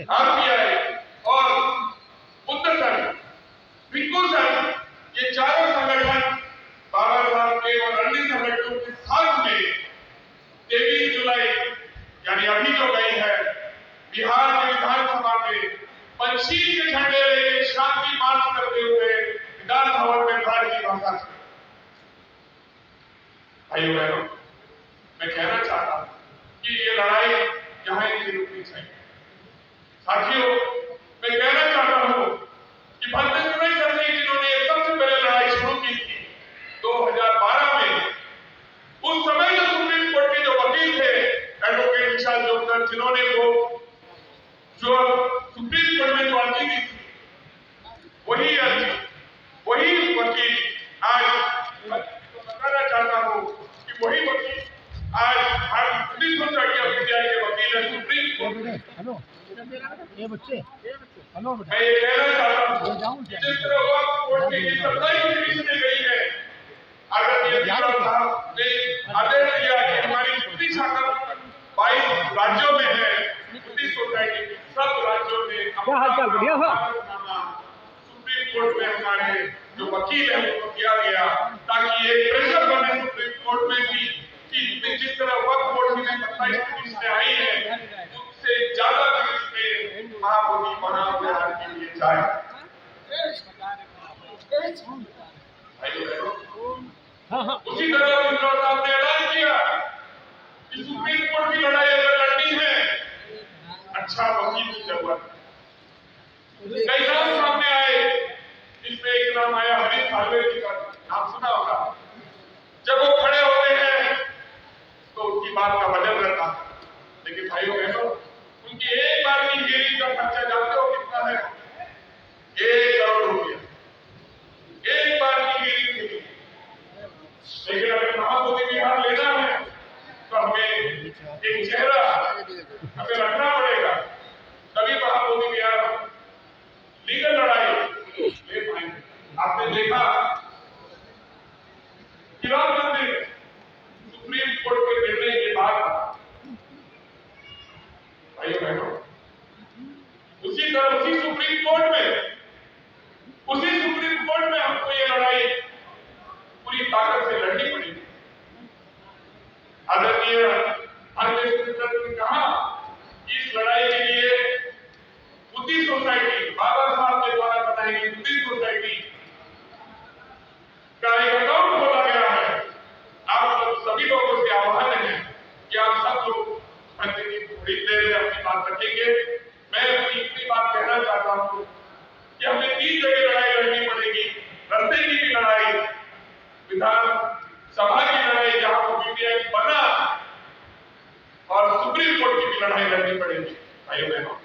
RPI और बुद्ध संघ, भिक्खु संघ, ये चारों संगठन बाबा साहब के और अन्य संगठनों के साथ में 23 जुलाई यानी अभी जो गई है बिहार के विधानसभा में पंछी के झंडे लेके शांति मार्च करते हुए विधान भवन में भारतीय भाषा से भाइयों बहनों, मैं कहना चाहता हूं कि ये लड़ाई यहां नहीं रुकनी चाहिए। साथियों, मैं कहना चाहता हूं कि भगत सिंह सर ने जिन्होंने सबसे पहले लड़ाई शुरू की थी 2012 में, उस समय जो सुप्रीम कोर्ट के जो वकील थे एडवोकेट विशाल जोगदर, जिन्होंने वो जो सुप्रीम कोर्ट में जो अर्जी दी थी, वही वकील आज बताना चाहता हूं कि वही वकील आज Bharat police society of India के वकील है सुप्रीम कोर्ट। हेलो ये बच्चे हेलो मैं ये कहना चाहता हूं कि जिस तरह वक्त कोर्ट की सप्लाई की गई है, अगर ये साहब ने आदेश दिया कि हमारी जितनी शाखा 22 राज्यों में है, पुलिस सोसाइटी की सब राज्यों में क्या हाल चाल, बढ़िया है? सुप्रीम कोर्ट में हमारे जो वकील है उनको किया गया ताकि एक प्रेशर बने सुप्रीम कोर्ट में कि जिस तरह वक्त बोर्ड में 27 में आई है उससे ज्यादा में महाबोधि महाविहार के लिए जाए। उसी तरह विनोद साहब ने ऐलान किया कि सुप्रीम कोर्ट की लड़ाई अगर लड़नी है, अच्छा वकील की जरूरत है। कई नाम सामने आए, इसमें एक नाम आया हरीश साल्वे जी का, नाम सुना होगा। जब वो खड़े होते हैं तो उनकी बात का वजन रहता है, लेकिन भाइयों बहनों, उनकी एक बार की हियरिंग का खर्चा जानते हो कितना है? 1 करोड़ रुपया, एक बार की हियरिंग के लिए। लेकिन अगर महाबोधि विहार लेना है तो हमें एक चेहरा हमें रखना पड़ेगा, तभी महाबोधि विहार लीगल लड़ाई ले पाएंगे। आपने देखा कि राम मंदिर सुप्रीम कोर्ट के निर्णय के बाद, भाइयों बहनों, उसी तरह उसी सुप्रीम कोर्ट में हमको ये लड़ाई पूरी ताकत से लड़नी पड़ेगी। आदरणीय भारतीय ने कहा कि इस लड़ाई के लिए बुद्धि सोसाइटी, बाबा साहब के द्वारा बनाई गई बुद्धि सोसाइटी का एक अकाउंट खोला गया है। आप लोग सभी लोगों से आह्वान है कि आप सब लोग थोड़ी देर में अपनी बात रखेंगे। मैं इतनी बात कहना चाहता हूँ कि हमें 3 जगह लड़ाई लड़नी पड़ेगी। रस्ते की भी लड़ाई, विधानसभा की लड़ाई जहां वो बीपीआई बना, और सुप्रीम कोर्ट की भी लड़ाई लड़नी पड़ेगी। भाइयों बहनों,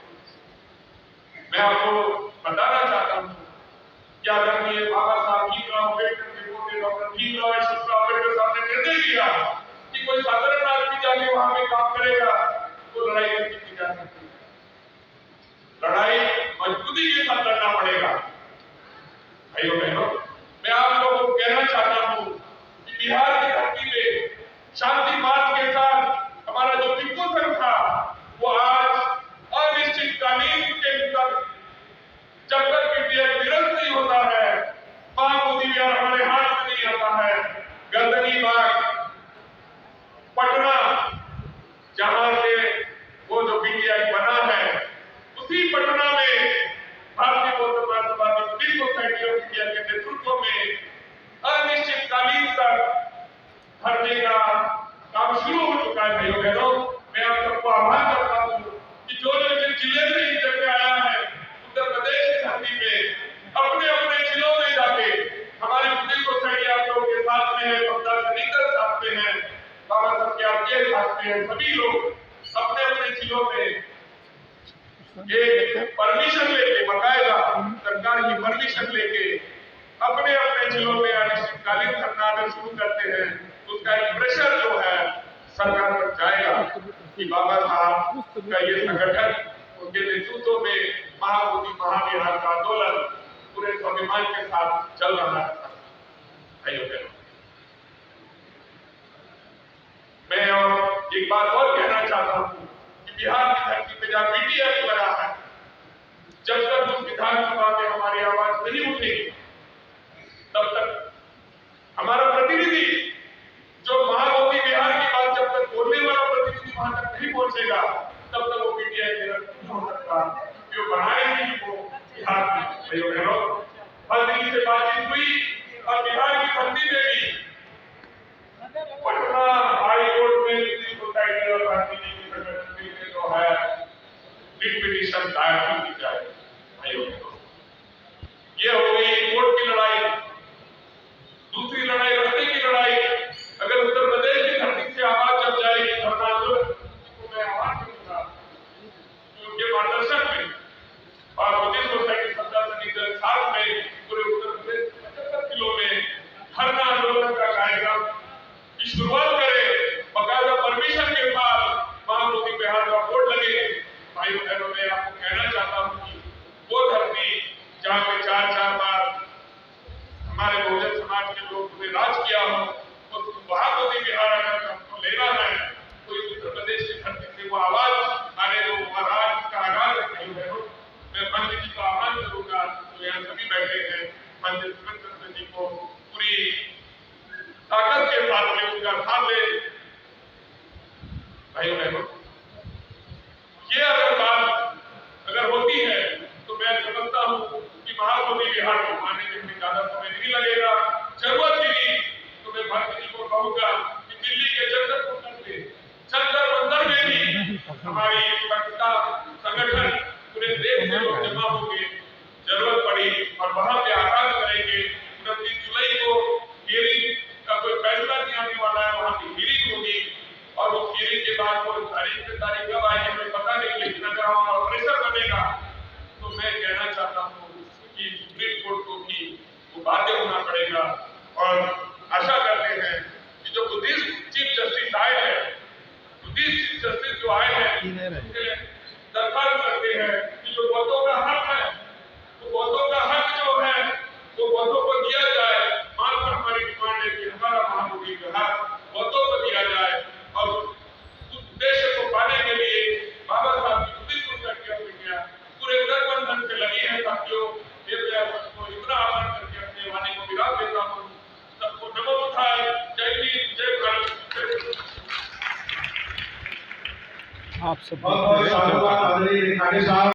मैं आपको बताना चाहता हूँ कि आदरणीय बाबा साहब भीमराव अम्बेडकर के पोते डॉक्टर भीमराव अम्बेडकर साहब ने निर्णय किया कि कोई साधारण आदमी जाके वहां पे काम करेगा तो लड़ाई नहीं की जा सकती। लड़ाई मजबूती के साथ लड़ना पड़ेगा। भाइयों बहनों, मैं आप लोगों को कहना चाहता हूँ कि बिहार की धरती पे शांति मार्च के साथ हमारा जो भिक्खु संघ था, वो आज अनिश्चितकालीन के तक जब तक बीपीआई निरस्त नहीं होता है, महाबोधि विहार हमारे हाथ में नहीं आता है। गर्दनी बाग पटना, जहां से वो जो बीपीआई बना है, उसी पटना में भारतीय बौद्ध महासभा की बुद्धि सोसाइटी ऑफ इंडिया के नेतृत्व में अनिश्चितकालीन तक भरने का काम शुरू हो चुका है। भाइयों बहनों, मैं आप सबको आह्वान करता हूँ कि जो जिले से इस जगह आया है, उत्तर प्रदेश की धरती पे अपने अपने जिलों में जाके हमारी बुद्धि सोसाइटी आप लोगों के साथ में है, ममता सनीकर साथ में है, बाबा साहब के आपके साथ में है, सभी लोग अपने अपने जिलों में एक परमिशन लेके, बकायदा सरकार की परमिशन लेके अपने अपने जिलों में अनिश्चितकालीन धरना अगर शुरू करते हैं तो उसका एक प्रेशर जो है सरकार पर जाएगा कि बाबा साहब का ये संगठन, उनके नेतृत्व में महाबोधि महाविहार का आंदोलन पूरे स्वाभिमान के साथ चल रहा है। भाइयों बहनों, मैं और एक बात और कहना चाहता हूँ कि बिहार की धरती पे जहाँ बीटीआई बना है, भाइयों बहनों, हर दिल्ली से बातचीत हुई और बिहार की धरती में भी पटना हाई कोर्ट में सिविल सोसाइटी और गांधी जी की संगठन में जो है रिट पिटीशन दायर की जाए। भाइयों बहनों, ये हो गई कोर्ट की लड़ाई। दूसरी लड़ाई रस्ते की लड़ाई। अगर उत्तर प्रदेश की धरती से आवाज जब जाएगी धरना आंदोलन, तो मैं आह्वान करूंगा उनके मार्गदर्शन में और मुस्लिम सोसाइटी सत्ता समिति साथ में पूरे उत्तर प्रदेश 75 जिलों में धरना आंदोलन का कार्यक्रम की शुरुआत करें। बकायदा परमिशन के बाद वहां मोदी बिहार का बोर्ड लगे। भाई बहनों, मैं आपको कहना चाहता हूं कि वो धरती जहां पे 4-4 बार हमारे बहुजन समाज के लोग ने राज किया हो, और वहां मोदी बिहार अगर हमको लेना है तो इस उत्तर प्रदेश की धरती से वो आवाज आने दो। और आज का आगाज नहीं है। मैं पंडित जी का आह्वान करूंगा, जो यहाँ सभी बैठे हैं, पंडित सुरेंद्र जी को पूरी ताकत के साथ में उनका साथ दे। भाइयों बहनों, ये अगर बात अगर होती है तो मैं समझता हूं कि महामोदी बिहार को पाने में ज्यादा समय नहीं लगेगा। जरूरत गिरी तो मैं भारत जी को कहूंगा कि दिल्ली के जंतर मंतर में भी हमारी स्वच्छता संगठन पूरे देश से लोग जमा होंगे। जरूरत पड़ी और वहां पे आगाज करेंगे। 29 जुलाई को हियरिंग का कोई फैसला नहीं आने वाला है, वहां की हियरिंग होगी और वो हियरिंग के बाद वो तारीख कब आएगी हमें पता नहीं, लेकिन अगर हमारा प्रेशर बनेगा तो मैं कहना चाहता हूँ कि सुप्रीम कोर्ट को भी वो बाध्य होना पड़ेगा। और आशा करते हैं कि जो बुद्धिस्ट चीफ जस्टिस आए हैं, बुद्धिस्ट चीफ जस्टिस जो आए हैं, दरखास्त करते हैं कि जो बौद्धों का हक है, वो बौद्धों का हक जो है वो बौद्धों को दिया जाए। मात्र हमारी डिमांड है कि हमारा महामोदी का हक बौद्धों को दिया जाए। और उस उद्देश्य को पाने के लिए बाबा साहब की बुद्धिस्ट सोसाइटी ऑफ इंडिया पूरे गठबंधन से लगी है। साथियों, ये मैं सबको इतना आह्वान करके अपने वाणी को विराम देता हूँ। सबको नमो बुद्धाय। जय हिंद, जय भारत। आप सब बहुत बहुत धन्यवाद आदरणीय रिखाड़े साहब।